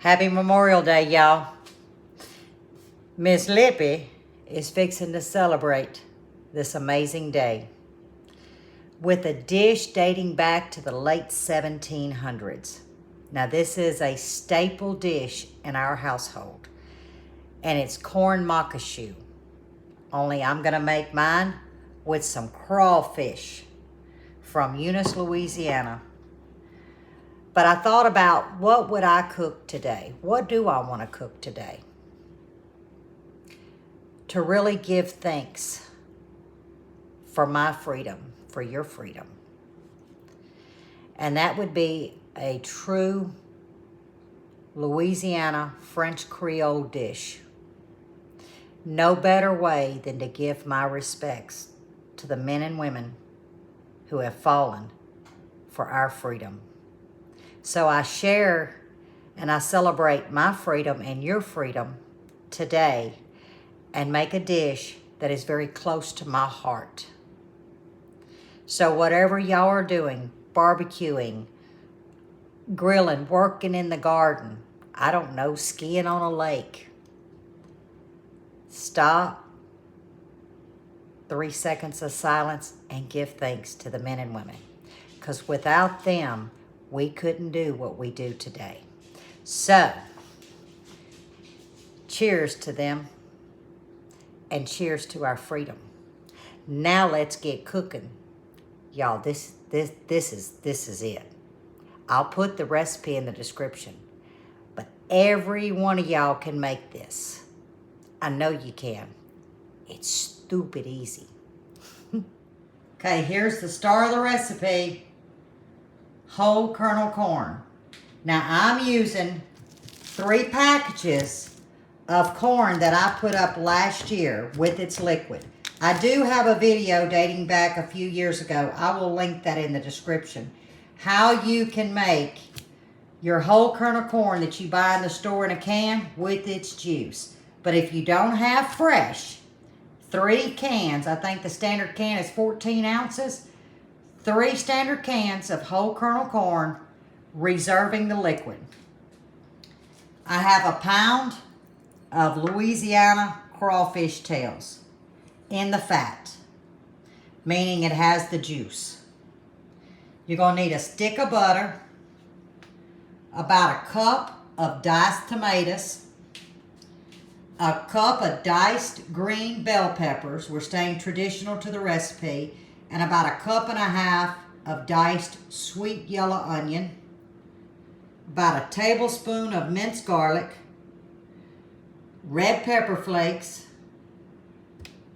Happy Memorial Day, y'all. Miss Lippy is fixing to celebrate this amazing day with a dish dating back to the late 1700s. Now, this is a staple dish in our household, and it's corn maque choux. Only I'm gonna make mine with some crawfish from Eunice, Louisiana. But I thought about, what would I cook today? What do I want to cook today? To really give thanks for my freedom, for your freedom. And that would be a true Louisiana French Creole dish. No better way than to give my respects to the men and women who have fallen for our freedom. So I share and I celebrate my freedom and your freedom today and make a dish that is very close to my heart. So whatever y'all are doing, barbecuing, grilling, working in the garden, I don't know, skiing on a lake, stop, 3 seconds of silence, and give thanks to the men and women. Because without them, we couldn't do what we do today. So, cheers to them, and cheers to our freedom. Now let's get cooking. Y'all, this is it. I'll put the recipe in the description, but every one of y'all can make this. I know you can. It's stupid easy. Okay, here's the star of the recipe. Whole kernel corn. Now I'm using 3 packages of corn that I put up last year with its liquid. I do have a video dating back a few years ago. I will link that in the description. How you can make your whole kernel corn that you buy in the store in a can with its juice. But if you don't have fresh, 3 cans, I think the standard can is 14 ounces, 3 standard cans of whole kernel corn, reserving the liquid. I have a pound of Louisiana crawfish tails in the fat, meaning it has the juice. You're going to need a stick of butter, about a cup of diced tomatoes, a cup of diced green bell peppers, we're staying traditional to the recipe, and about a cup and a half of diced sweet yellow onion, about a tablespoon of minced garlic, red pepper flakes,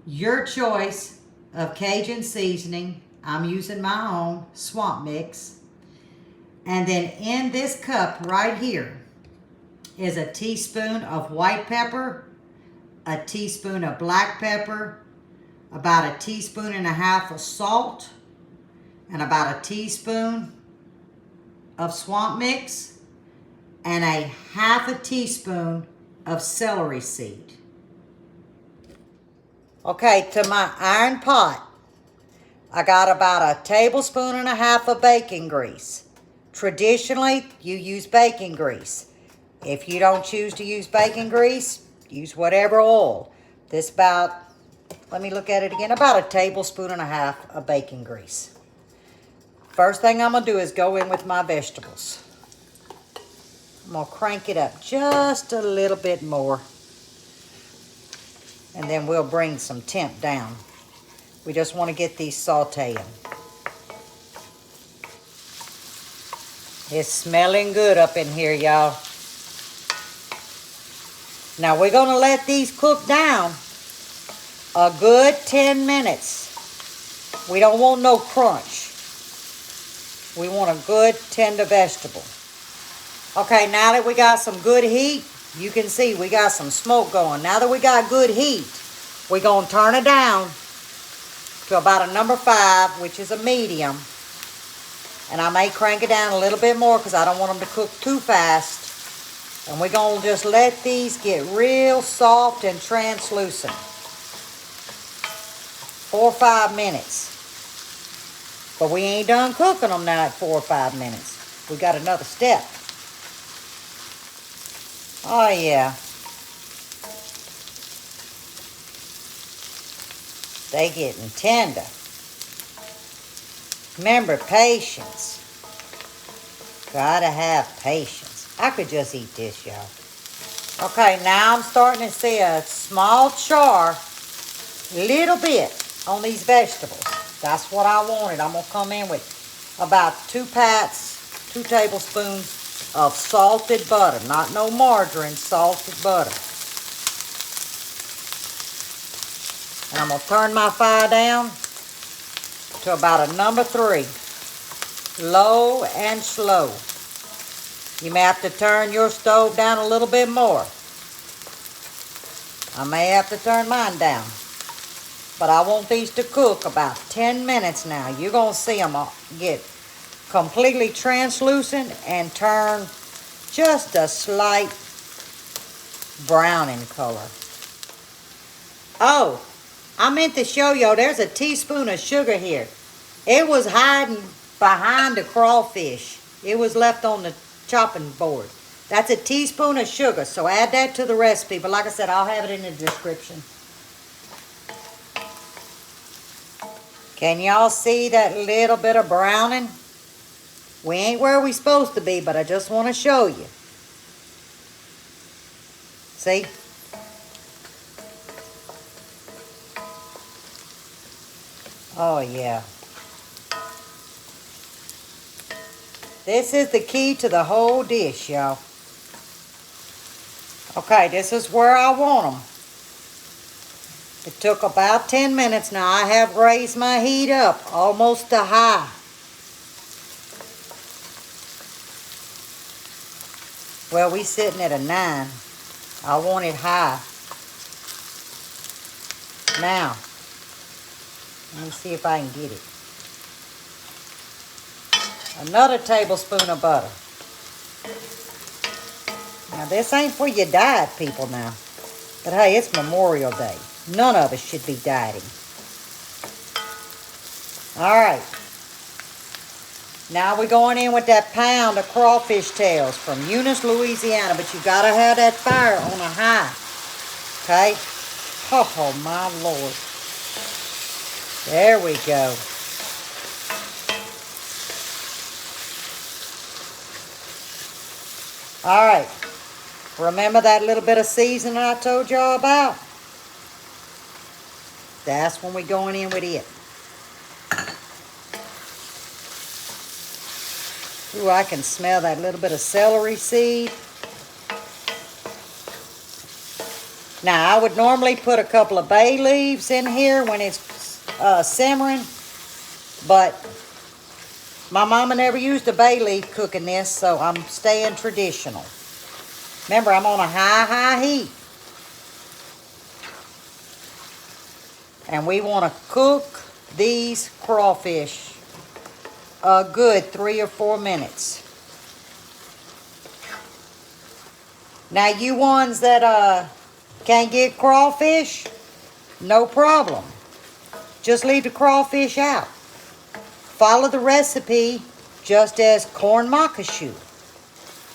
your choice of Cajun seasoning. I'm using my own swamp mix. And then in this cup right here is a teaspoon of white pepper, a teaspoon of black pepper, about a teaspoon and a half of salt, and about a teaspoon of swamp mix, and a half a teaspoon of celery seed. Okay, to my iron pot, I got about a tablespoon and a half of bacon grease. Traditionally, you use bacon grease. If you don't choose to use bacon grease, use whatever oil. This about, let me look at it again, about a tablespoon and a half of bacon grease. First thing I'm going to do is go in with my vegetables. I'm going to crank it up just a little bit more. And then we'll bring some temp down. We just want to get these sauteing. It's smelling good up in here, y'all. Now we're going to let these cook down a good 10 minutes. We don't want no crunch. We want a good tender vegetable. Okay, now that we got some good heat, you can see we got some smoke going. Now that we got good heat, we're going to turn it down to about a number 5, which is a medium. And I may crank it down a little bit more because I don't want them to cook too fast. And we're going to just let these get real soft and translucent. 4 or 5 minutes. But we ain't done cooking them now at 4 or 5 minutes. We got another step. Oh, yeah. They getting tender. Remember, patience. Gotta have patience. I could just eat this, y'all. Okay, now I'm starting to see a small char, little bit, on these vegetables. That's what I wanted. I'm going to come in with about 2 tablespoons of salted butter. Not no margarine, salted butter. And I'm going to turn my fire down to about a number 3. Low and slow. You may have to turn your stove down a little bit more. I may have to turn mine down. But I want these to cook about 10 minutes now. You're going to see them get completely translucent and turn just a slight brown in color. Oh, I meant to show y'all there's a teaspoon of sugar here. It was hiding behind the crawfish. It was left on the chopping board. That's a teaspoon of sugar, so add that to the recipe. But like I said, I'll have it in the description. Can y'all see that little bit of browning? We ain't where we supposed to be, but I just want to show you. See? Oh, yeah. This is the key to the whole dish, y'all. Okay, this is where I want them. It took about 10 minutes now. I have raised my heat up almost to high. Well, we sitting at a 9. I want it high. Now, let me see if I can get it. Another tablespoon of butter. Now, this ain't for your diet people now. But hey, it's Memorial Day. None of us should be dieting. All right. Now we're going in with that pound of crawfish tails from Eunice, Louisiana. But you got to have that fire on a high. Okay? Oh, my Lord. There we go. All right. Remember that little bit of seasoning I told y'all about? That's when we're going in with it. Ooh, I can smell that little bit of celery seed. Now, I would normally put a couple of bay leaves in here when it's simmering, but my mama never used a bay leaf cooking this, so I'm staying traditional. Remember, I'm on a high heat. And we want to cook these crawfish a good 3 or 4 minutes. Now, you ones that can't get crawfish, no problem. Just leave the crawfish out. Follow the recipe just as corn maque choux.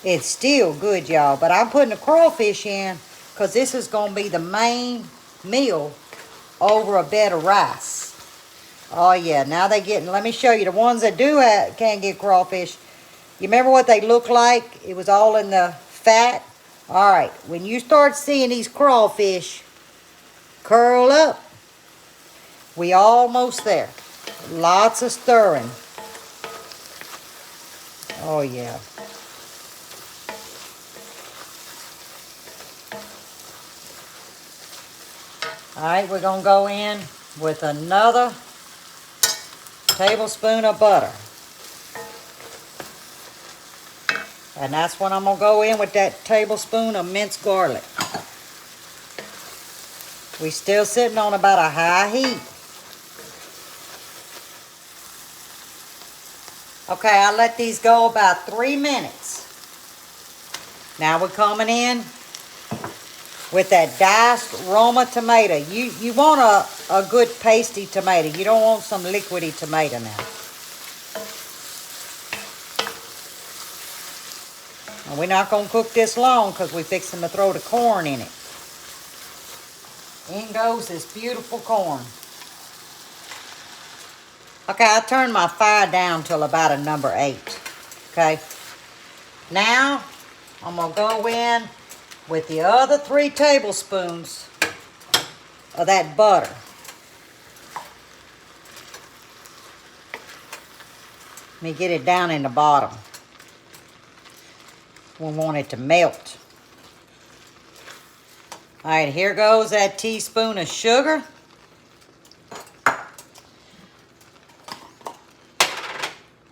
It's still good, y'all. But I'm putting the crawfish in because this is going to be the main meal over a bed of rice. Oh, yeah. Now they're getting... Let me show you. The ones that can't get crawfish, you remember what they look like? It was all in the fat. All right. When you start seeing these crawfish curl up, we almost there. Lots of stirring. Oh, yeah. All right, we're going to go in with another tablespoon of butter. And that's when I'm going to go in with that tablespoon of minced garlic. We're still sitting on about a high heat. Okay, I let these go about 3 minutes. Now we're coming in with that diced Roma tomato. You want a good pasty tomato. You don't want some liquidy tomato now. And we're not going to cook this long because we're fixing to throw the corn in it. In goes this beautiful corn. Okay, I turned my fire down till about a number 8. Okay. Now, I'm going to go in with the other 3 tablespoons of that butter. Let me get it down in the bottom. We want it to melt. All right, here goes that teaspoon of sugar.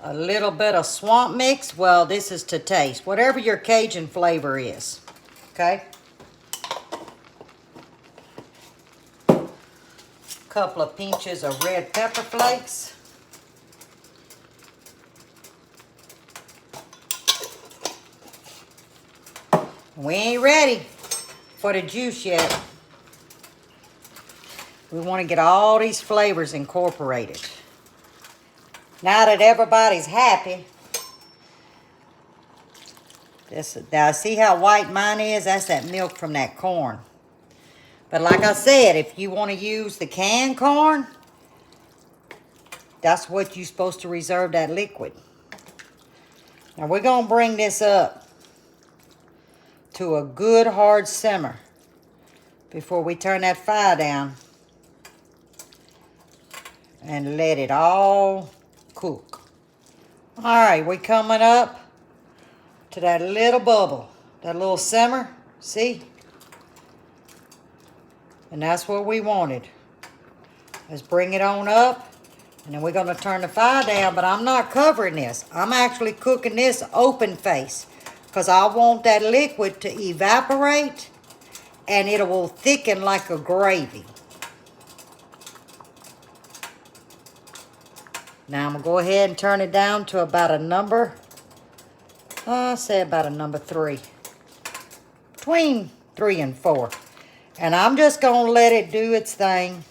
A little bit of swamp mix. Well, this is to taste. Whatever your Cajun flavor is. Okay? Couple of pinches of red pepper flakes. We ain't ready for the juice yet. We want to get all these flavors incorporated. Now that everybody's happy, now see how white mine is? That's that milk from that corn. But like I said, if you want to use the canned corn, that's what you're supposed to reserve that liquid. Now we're going to bring this up to a good hard simmer before we turn that fire down and let it all cook. All right, we're coming up to that little bubble, that little simmer, see? And that's what we wanted. Let's bring it on up, and then we're gonna turn the fire down, but I'm not covering this. I'm actually cooking this open face because I want that liquid to evaporate and it will thicken like a gravy. Now I'm gonna go ahead and turn it down to about a number, say about a number 3. Between 3 and 4. And I'm just gonna let it do its thing.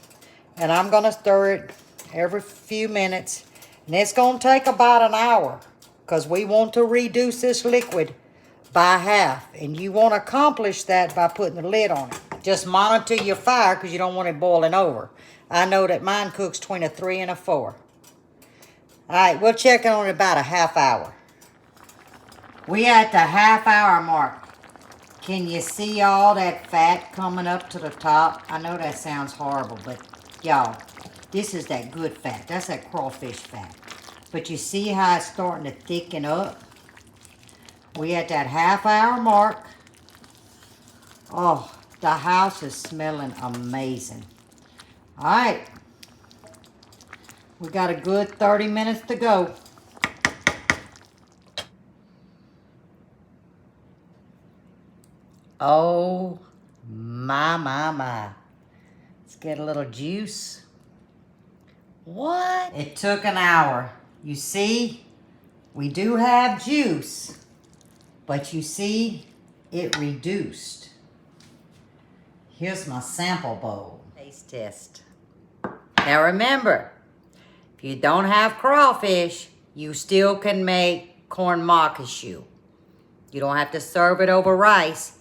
And I'm gonna stir it every few minutes. And it's gonna take about an hour because we want to reduce this liquid by half. And you want to accomplish that by putting the lid on it. Just monitor your fire because you don't want it boiling over. I know that mine cooks between a 3 and a 4. All right, we'll check on it about a half hour. We at the half hour mark. Can you see all that fat coming up to the top? I know that sounds horrible, but y'all, this is that good fat. That's that crawfish fat. But you see how it's starting to thicken up? We at that half hour mark. Oh, the house is smelling amazing. All right. We got a good 30 minutes to go. Oh, my. Let's get a little juice. What? It took an hour. You see, we do have juice, but you see, it reduced. Here's my sample bowl. Taste test. Now remember, if you don't have crawfish, you still can make corn maque choux. You don't have to serve it over rice.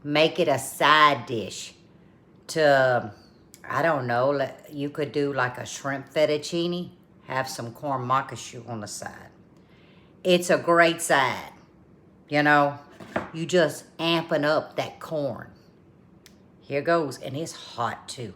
Make it a side dish to, I don't know, you could do like a shrimp fettuccine, have some corn maque choux on the side. It's a great side, you know. You just amping up that corn. Here goes, and it's hot too.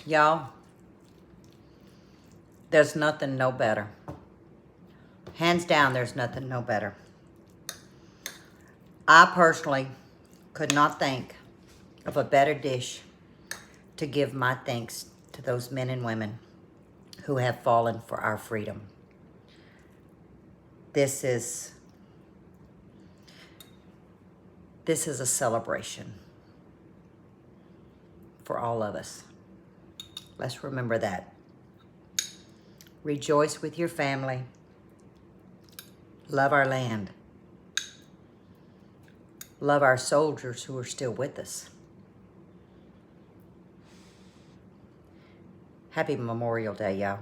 Y'all, there's nothing no better. Hands down, there's nothing no better. I personally could not think of a better dish to give my thanks to those men and women who have fallen for our freedom. This is a celebration for all of us. Let's remember that. Rejoice with your family. Love our land. Love our soldiers who are still with us. Happy Memorial Day, y'all.